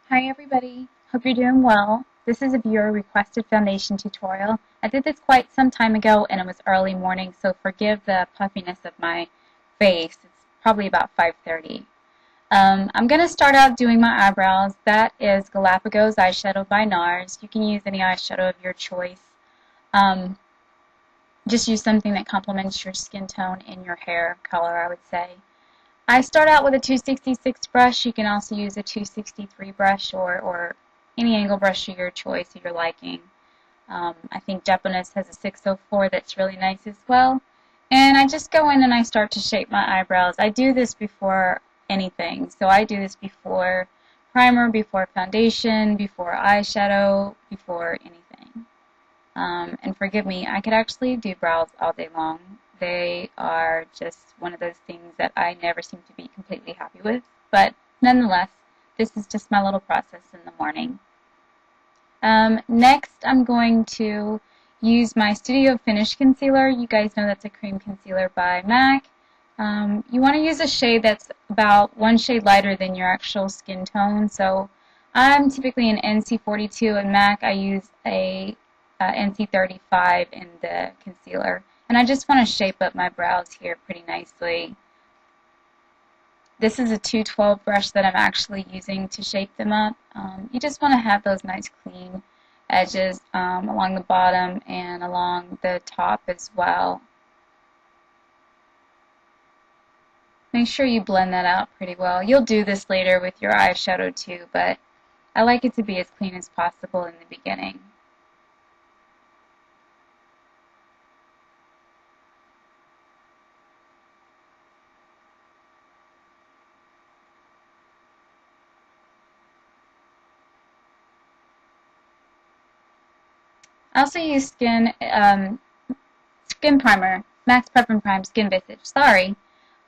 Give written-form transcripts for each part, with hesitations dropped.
Hi everybody, hope you're doing well. This is a viewer requested foundation tutorial. I did this quite some time ago and it was early morning, so forgive the puffiness of my face. It's probably about 5:30. I'm going to start out doing my eyebrows. That is Galapagos Eyeshadow by NARS. You can use any eyeshadow of your choice. Just use something that complements your skin tone and your hair color, I would say. I start out with a 266 brush. You can also use a 263 brush or any angle brush of your choice, of your liking. I think Japanese has a 604 that's really nice as well. And I just go in and I start to shape my eyebrows. I do this before anything. So I do this before primer, before foundation, before eyeshadow, before anything. And forgive me, I could actually do brows all day long. They are just one of those things that I never seem to be completely happy with. But nonetheless, this is just my little process in the morning. Next, I'm going to use my Studio Finish Concealer. You guys know that's a cream concealer by MAC. You want to use a shade that's about one shade lighter than your actual skin tone. So I'm typically an NC42, and MAC I use a NC35 in the concealer. And I just want to shape up my brows here pretty nicely. This is a 212 brush that I'm actually using to shape them up. You just want to have those nice clean edges along the bottom and along the top as well. Make sure you blend that out pretty well. You'll do this later with your eyeshadow too, but I like it to be as clean as possible in the beginning. I also use skin primer, Max Prep and Prime Skin Visage. Sorry.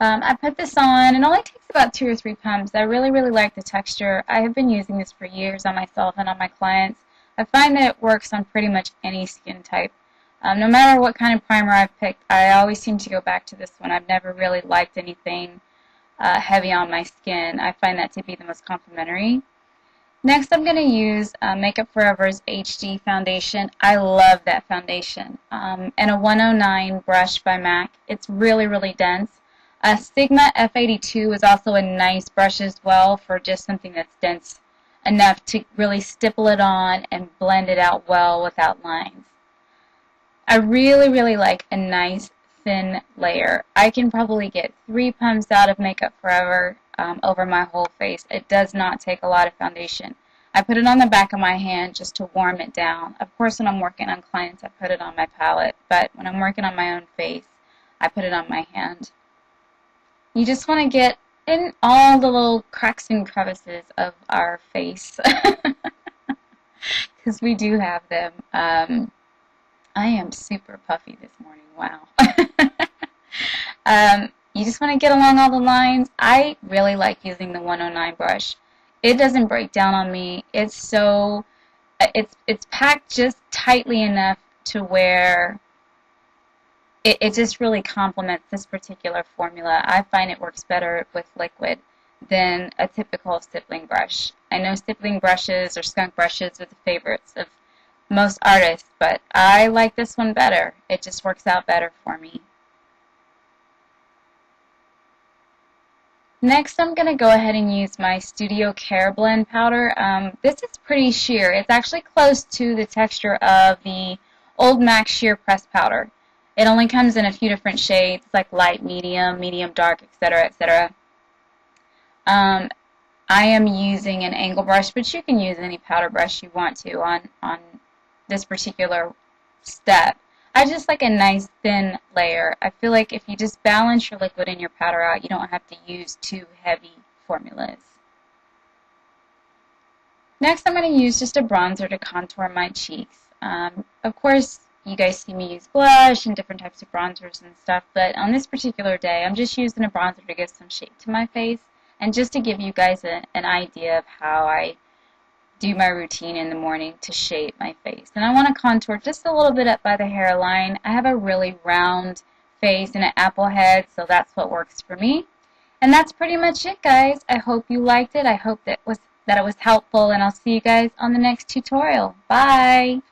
I put this on. It only takes about 2 or 3 pumps. I really like the texture. I have been using this for years on myself and on my clients. I find that it works on pretty much any skin type. No matter what kind of primer I've picked, I always seem to go back to this one. I've never really liked anything heavy on my skin. I find that to be the most complimentary. Next, I'm going to use Makeup Forever's HD foundation. I love that foundation. And a 109 brush by MAC. It's really dense. Sigma F82 is also a nice brush as well for just something that's dense enough to really stipple it on and blend it out well without lines. I really like a nice thin layer. I can probably get 3 pumps out of Makeup Forever over my whole face. It does not take a lot of foundation. I put it on the back of my hand just to warm it down. Of course, when I'm working on clients, I put it on my palette, but when I'm working on my own face, I put it on my hand. You just want to get in all the little cracks and crevices of our face, because we do have them. I am super puffy this morning, wow. You just want to get along all the lines. I really like using the 109 brush. It doesn't break down on me. It's so, it's packed just tightly enough to where it just really complements this particular formula. I find it works better with liquid than a typical stippling brush. I know stippling brushes or skunk brushes are the favorites of most artists, but I like this one better. It just works out better for me. Next, I'm going to go ahead and use my Studio Care Blend powder. This is pretty sheer. It's actually close to the texture of the old MAC Sheer Press powder. It only comes in a few different shades, like light, medium, medium dark, etc., etc. I am using an angle brush, but you can use any powder brush you want to on this particular step. I just like a nice thin layer. I feel like if you just balance your liquid and your powder out, you don't have to use too heavy formulas. Next, I'm going to use just a bronzer to contour my cheeks. Of course, you guys see me use blush and different types of bronzers and stuff, but on this particular day, I'm just using a bronzer to give some shape to my face and just to give you guys an idea of how I do my routine in the morning to shape my face. And I want to contour just a little bit up by the hairline. I have a really round face and an apple head, so that's what works for me. And that's pretty much it, guys. I hope you liked it. I hope that was that it was helpful, and I'll see you guys on the next tutorial. Bye!